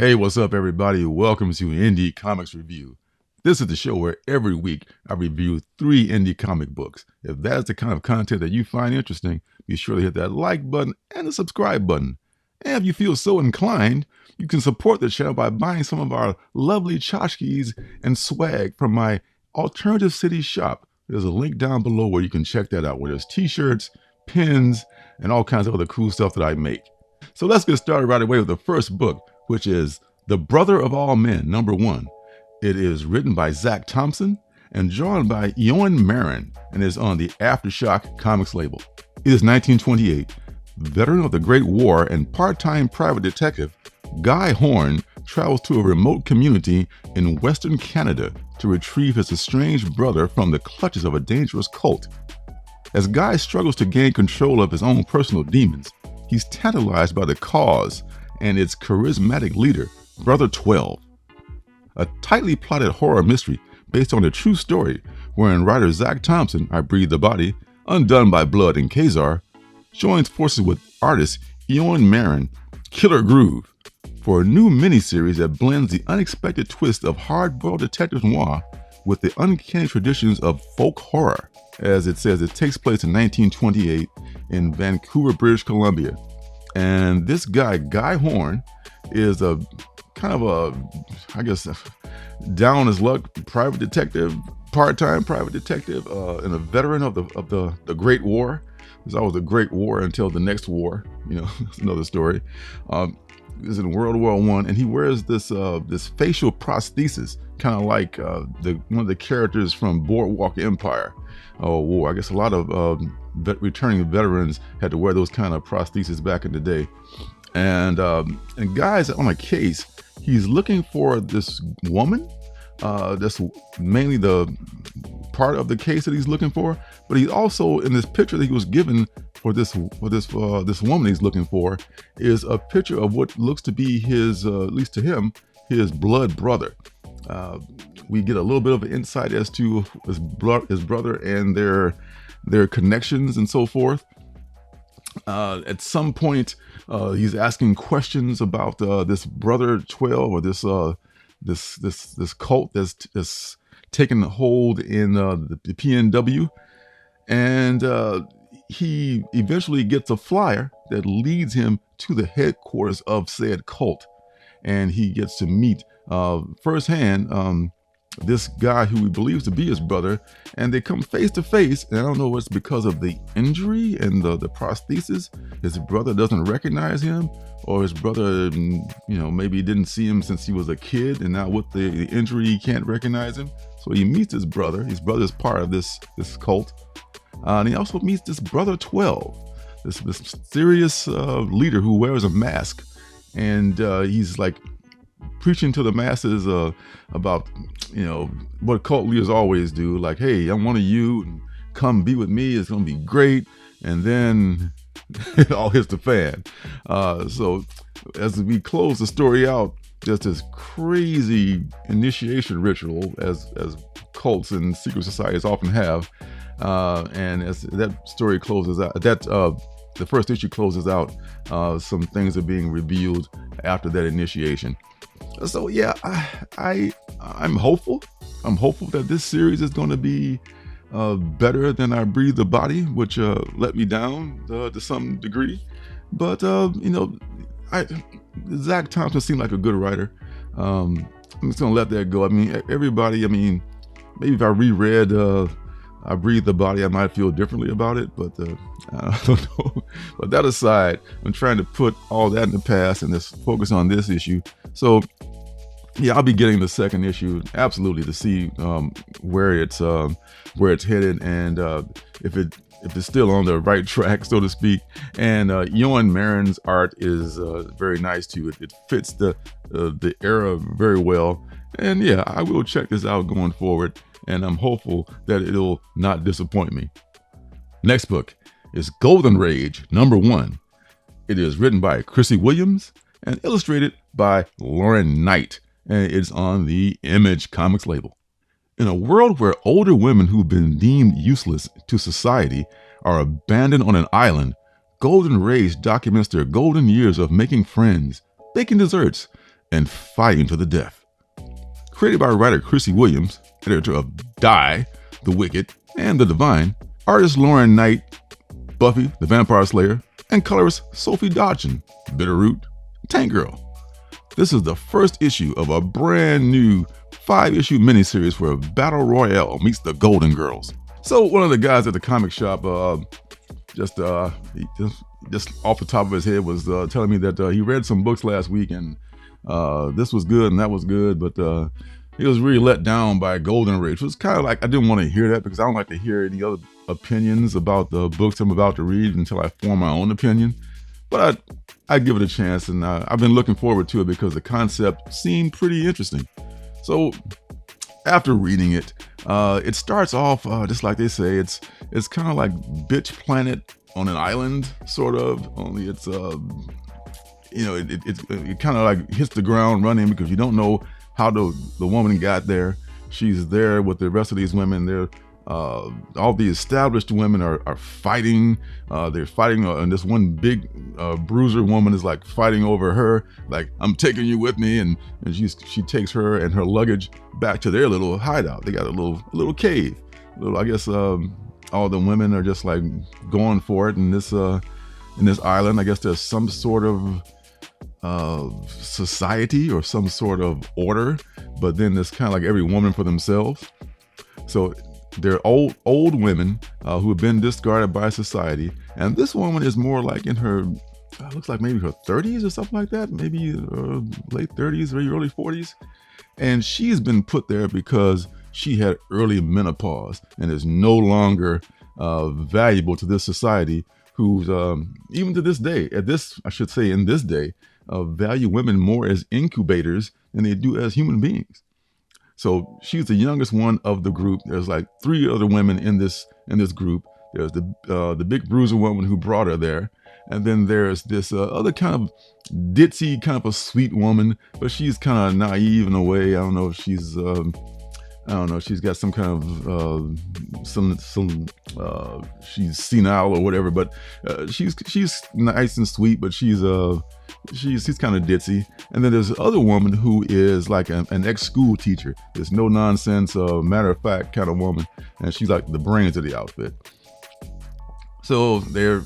Hey, what's up, everybody? Welcome to Indie Comics Review. This is the show where every week I review 3 indie comic books. If that's the kind of content that you find interesting, be sure to hit that like button and the subscribe button. And if you feel so inclined, you can support the channel by buying some of our lovely tchotchkes and swag from my Alternative City shop. There's a link down below where you can check that out, where there's t-shirts, pins, and all kinds of other cool stuff that I make. So let's get started right away with the first book, which is The Brother of All Men, #1. It is written by Zach Thompson and drawn by Eoin Marin and is on the Aftershock Comics label. It is 1928. Veteran of the Great War and part-time private detective, Guy Horn travels to a remote community in Western Canada to retrieve his estranged brother from the clutches of a dangerous cult. As Guy struggles to gain control of his own personal demons, he's tantalized by the cause and its charismatic leader, Brother 12. A tightly plotted horror mystery based on a true story wherein writer Zach Thompson, I Breathe the Body, Undone by Blood, and Kazar, joins forces with artist Eoin Marin, Killer Groove, for a new miniseries that blends the unexpected twist of hard-boiled detective noir with the uncanny traditions of folk horror. As it says, it takes place in 1928 in Vancouver, British Columbia. And this guy, Guy Horn, is a kind of down on his luck private detective, part-time private detective, and a veteran of the Great War. There's always a Great War until the next war. That's another story. Is in World War I, and he wears this facial prosthesis, kind of like one of the characters from Boardwalk Empire. War. I guess a lot of returning veterans had to wear those kind of prostheses back in the day. And Guy's on a case. He's looking for this woman. That's mainly the part of the case that he's looking for. But he's also, in this picture that he was given for this woman he's looking for, is a picture of what looks to be his, at least to him, his blood brother. We get a little bit of an insight as to his brother and their connections and so forth. At some point, he's asking questions about this Brother 12 or this cult that's taken hold in the PNW, and he eventually gets a flyer that leads him to the headquarters of said cult, and he gets to meet firsthand this guy who he believes to be his brother, and they come face to face. And I don't know what's because of the injury and the prosthesis. His brother doesn't recognize him, or his brother, maybe didn't see him since he was a kid, and now with the injury, he can't recognize him. So he meets his brother. His brother is part of this cult, and he also meets this Brother 12, this mysterious leader who wears a mask, and he's like preaching to the masses about what cult leaders always do, like, hey, I'm one of you, and come be with me, it's gonna be great. And then it all hits the fan. So as we close the story out, there's this crazy initiation ritual, as cults and secret societies often have, and as that story closes out, the first issue closes out, some things are being revealed after that initiation. So yeah, I'm hopeful. I'm hopeful that this series is going to be better than I Breathe the Body, which let me down to some degree. But Zach Thompson seemed like a good writer. I'm just gonna let that go. I mean, maybe if I reread I Breathe the Body, I might feel differently about it, but I don't know. But that aside, I'm trying to put all that in the past and just focus on this issue. So yeah, I'll be getting the second issue absolutely to see where it's headed, and if it's still on the right track, so to speak. And Eoin Marin's art is very nice too. It fits the era very well. And yeah, I will check this out going forward, and I'm hopeful that it'll not disappoint me. Next book is Golden Rage #1. It is written by Chrissy Williams and illustrated by Lauren Knight, and it's on the Image Comics label. In a world where older women who've been deemed useless to society are abandoned on an island, Golden Rage documents their golden years of making friends, baking desserts, and fighting to the death. Created by writer Chrissy Williams, editor of Die, The Wicked, and The Divine, artist Lauren Knight, Buffy the Vampire Slayer, and colorist Sophie Dodson, Bitterroot, Tank Girl. This is the first issue of a brand new 5-issue miniseries where Battle Royale meets the Golden Girls. So one of the guys at the comic shop, just off the top of his head, was telling me that he read some books last week and this was good and that was good, but he was really let down by Golden Rage. It was kind of like, I didn't want to hear that because I don't like to hear any other opinions about the books I'm about to read until I form my own opinion. But I give it a chance, and I've been looking forward to it because the concept seemed pretty interesting. So after reading it, it starts off just like they say. It's kind of like Bitch Planet on an island, sort of. Only it's it kind of like hits the ground running because you don't know how the woman got there. She's there with the rest of these women. They're all the established women are fighting. They're fighting, and this one big bruiser woman is like fighting over her, like, I'm taking you with me, and she takes her and her luggage back to their little hideout. They got a little cave. I guess all the women are just like going for it in this island. I guess there's some sort of society or some sort of order, but then it's kind of like every woman for themselves. So they're old women who have been discarded by society, and this woman is more like in her, looks like maybe her 30s or something like that, maybe late 30s, maybe early 40s, and she's been put there because she had early menopause and is no longer valuable to this society, who's even to this day, in this day, value women more as incubators than they do as human beings. So she's the youngest one of the group. There's like 3 other women in this group. There's the big bruiser woman who brought her there, and then there's this other kind of ditzy, kind of a sweet woman, but she's kind of naive in a way. I don't know if she's she's got some kind of she's senile or whatever, but she's nice and sweet, but she's kind of ditzy. And then there's the other woman who is like an ex-school teacher. There's no nonsense, matter of fact kind of woman, and she's like the brains of the outfit. So they're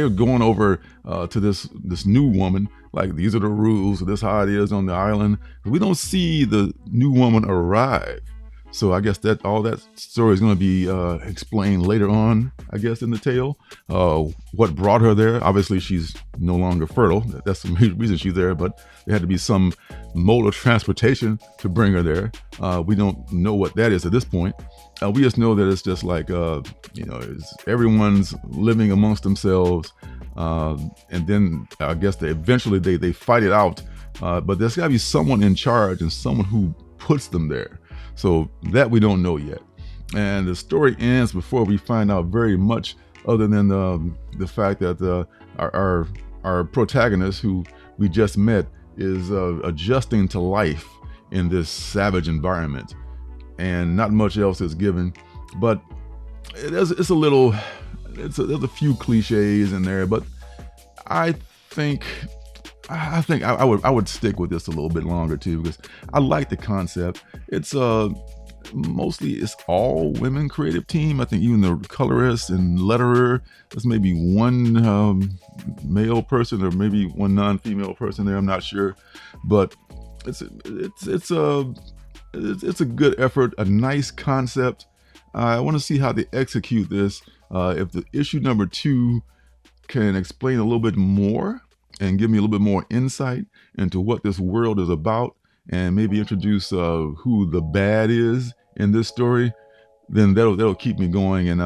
going over to this new woman, like, these are the rules, this is how it is on the island. We don't see the new woman arrive. So I guess that all that story is going to be explained later on, I guess, in the tale. What brought her there? Obviously, she's no longer fertile. That's the reason she's there, but there had to be some mode of transportation to bring her there. We don't know what that is at this point. We just know that it's just like, everyone's living amongst themselves. And then I guess they fight it out. But there's got to be someone in charge and someone who puts them there. So that we don't know yet. And the story ends before we find out very much, other than the fact that our protagonist, who we just met, is adjusting to life in this savage environment. And not much else is given. But there's a few cliches in there, but I think I would stick with this a little bit longer too, because I like the concept. It's mostly it's all women creative team. I think even the colorist and letterer, there's maybe one male person or maybe one non-female person there. I'm not sure, but it's a good effort, a nice concept. I want to see how they execute this. If the issue number 2 can explain a little bit more and give me a little bit more insight into what this world is about, and maybe introduce who the bad is in this story, then that'll keep me going, and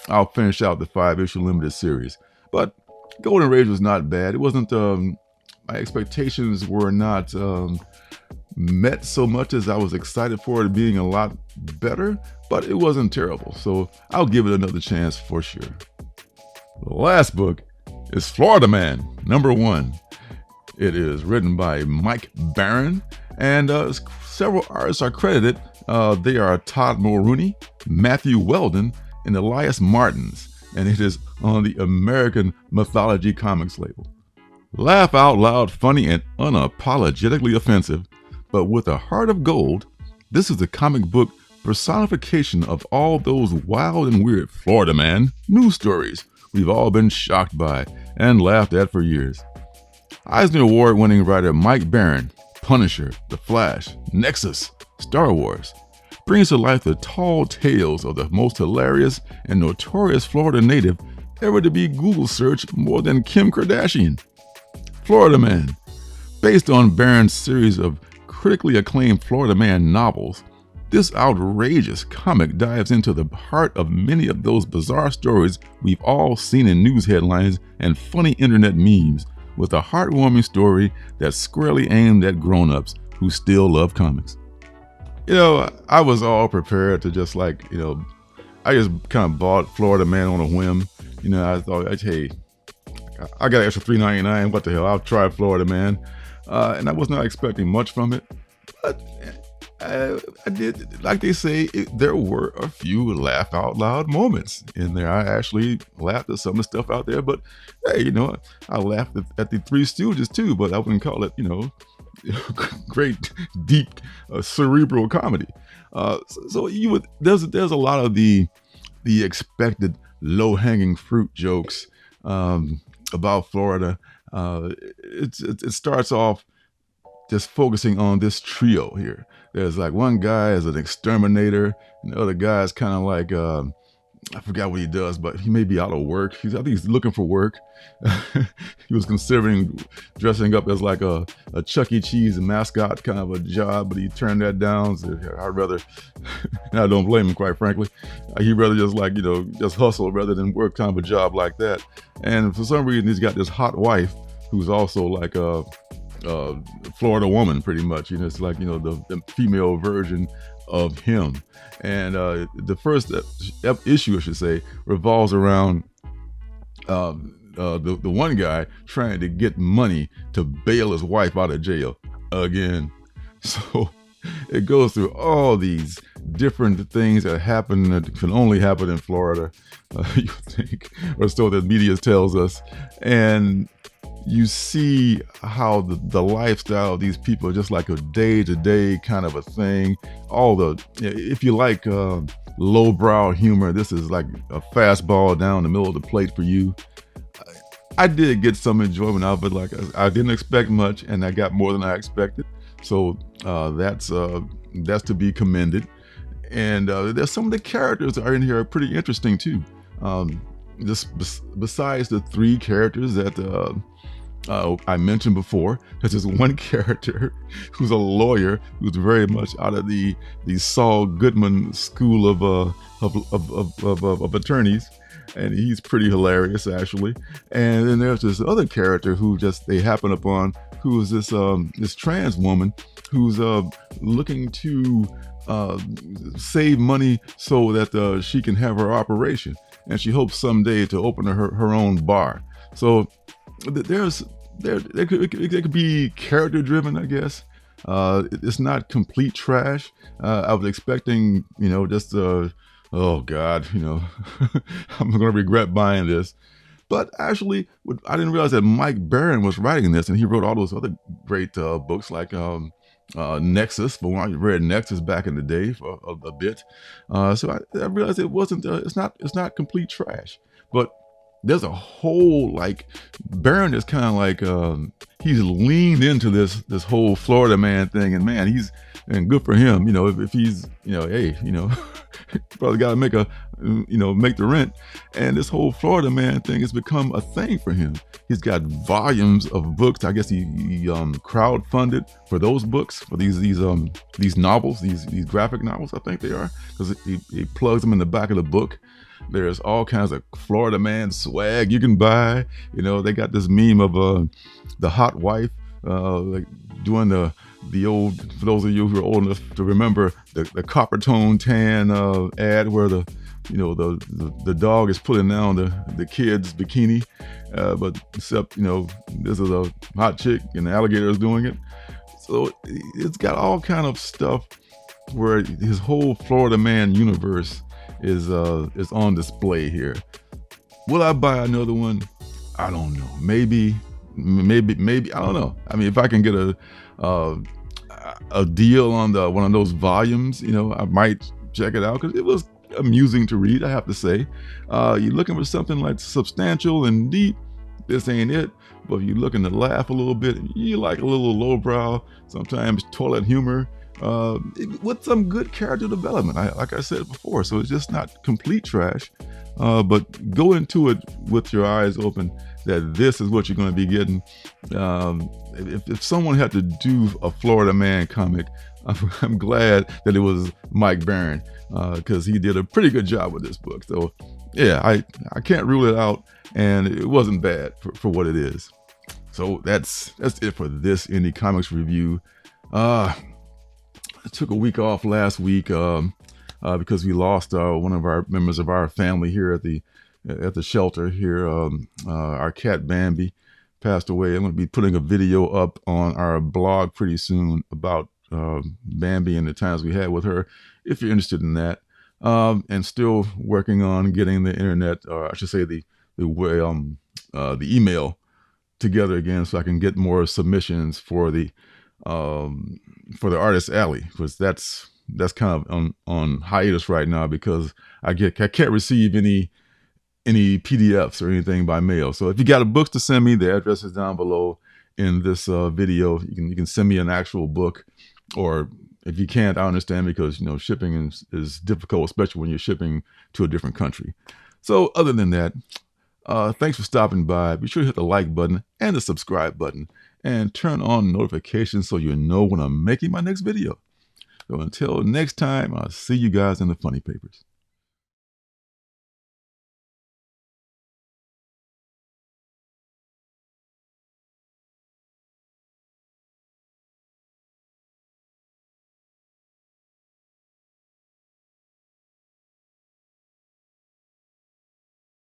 I'll finish out the 5-issue limited series. But Golden Rage was not bad. It wasn't, my expectations were not met so much as I was excited for it being a lot better, but it wasn't terrible. So I'll give it another chance for sure. The last book is Florida Man, number 1. It is written by Mike Barron, and several artists are credited. They are Todd Mulrooney, Matthew Weldon, and Elias Martins, and it is on the American Mythology Comics label. Laugh out loud, funny, and unapologetically offensive, but with a heart of gold, this is the comic book personification of all those wild and weird Florida man news stories we've all been shocked by and laughed at for years. Eisner Award-winning writer Mike Baron, Punisher, The Flash, Nexus, Star Wars, brings to life the tall tales of the most hilarious and notorious Florida native ever to be Google searched more than Kim Kardashian. Florida Man. Based on Barron's series of critically acclaimed Florida Man novels, this outrageous comic dives into the heart of many of those bizarre stories we've all seen in news headlines and funny internet memes, with a heartwarming story that's squarely aimed at grown-ups who still love comics. I was all prepared to just I just kind of bought Florida Man on a whim. I thought, hey, I got an extra $3.99. What the hell? I'll try Florida Man. And I was not expecting much from it. But I did, like they say, there were a few laugh out loud moments in there. I actually laughed at some of the stuff out there. But hey, I laughed at the Three Stooges too. But I wouldn't call it, great, deep, cerebral comedy. So there's a lot of the expected low-hanging fruit jokes about Florida. It starts off just focusing on this trio here. There's like one guy is an exterminator, and the other guy is kind of like I forgot what he does, but he may be out of work. I think he's looking for work. He was considering dressing up as like a Chuck E. Cheese mascot kind of a job, but he turned that down. So I'd rather, and I don't blame him, quite frankly. He'd rather just hustle rather than work kind of a job like that. And for some reason, he's got this hot wife who's also like a Florida woman, pretty much. It's like the female version of him. And the first issue, I should say, revolves around the one guy trying to get money to bail his wife out of jail again. So it goes through all these different things that happen that can only happen in Florida, you think, or so the media tells us. And you see how the lifestyle of these people are just like a day-to-day kind of a thing. If you like lowbrow humor, this is like a fastball down the middle of the plate for you. I did get some enjoyment out of it. Like I didn't expect much, and I got more than I expected. So that's to be commended. And there's some of the characters that are in here are pretty interesting too. Besides the three characters that I mentioned before, there's this one character who's a lawyer who's very much out of the Saul Goodman school of attorneys, and he's pretty hilarious actually. And then there's this other character who they happen upon, who is this trans woman who's looking to save money so that she can have her operation, and she hopes someday to open her own bar. So it could be character driven, I guess. It's not complete trash. I was expecting, just oh God, I'm gonna regret buying this. But actually, I didn't realize that Mike Baron was writing this, and he wrote all those other great books like Nexus. But when I read Nexus back in the day for a bit, so I realized it wasn't. It's not complete trash, but there's a whole Baron is kind of like he's leaned into this whole Florida Man thing, and man, and good for him. If he's hey, probably got to make the rent, and this whole Florida Man thing has become a thing for him. He's got volumes of books. I guess he crowdfunded for those books, for these novels, these graphic novels, I think they are, because he plugs them in the back of the book. There's all kinds of Florida Man swag you can buy. They got this meme of the hot wife doing the old, for those of you who are old enough to remember, the copper tone tan ad where the dog is pulling down the kid's bikini, but except this is a hot chick and the alligator is doing it. So it's got all kind of stuff where his whole Florida Man universe is on display here. Will I buy another one? I don't know. Maybe maybe I don't know. I mean, if I can get uh, a deal on the one of those volumes, I might check it out because it was amusing to read, I have to say. You're looking for something like substantial and deep, this ain't it. But if you're looking to laugh a little bit, you like a little lowbrow, sometimes toilet humor, with some good character development, like I said before. So it's just not complete trash, but go into it with your eyes open that this is what you're going to be getting. If someone had to do a Florida Man comic, I'm glad that it was Mike Barron, because he did a pretty good job with this book. So yeah, I can't rule it out, and it wasn't bad for what it is. So that's it for this Indie Comics review. I took a week off last week because we lost one of our members of our family here at the shelter here. Our cat Bambi passed away. I'm going to be putting a video up on our blog pretty soon about Bambi and the times we had with her, if you're interested in that. And still working on getting the internet, or I should say the email together again, so I can get more submissions for the Artist Alley, because that's kind of on hiatus right now because I can't receive any PDFs or anything by mail. So if you got a book to send me, the address is down below in this video. You can send me an actual book, or if you can't, I understand, because shipping is difficult, especially when you're shipping to a different country. So other than that, thanks for stopping by. Be sure to hit the like button and the subscribe button, and turn on notifications so you know when I'm making my next video. So until next time, I'll see you guys in the funny papers.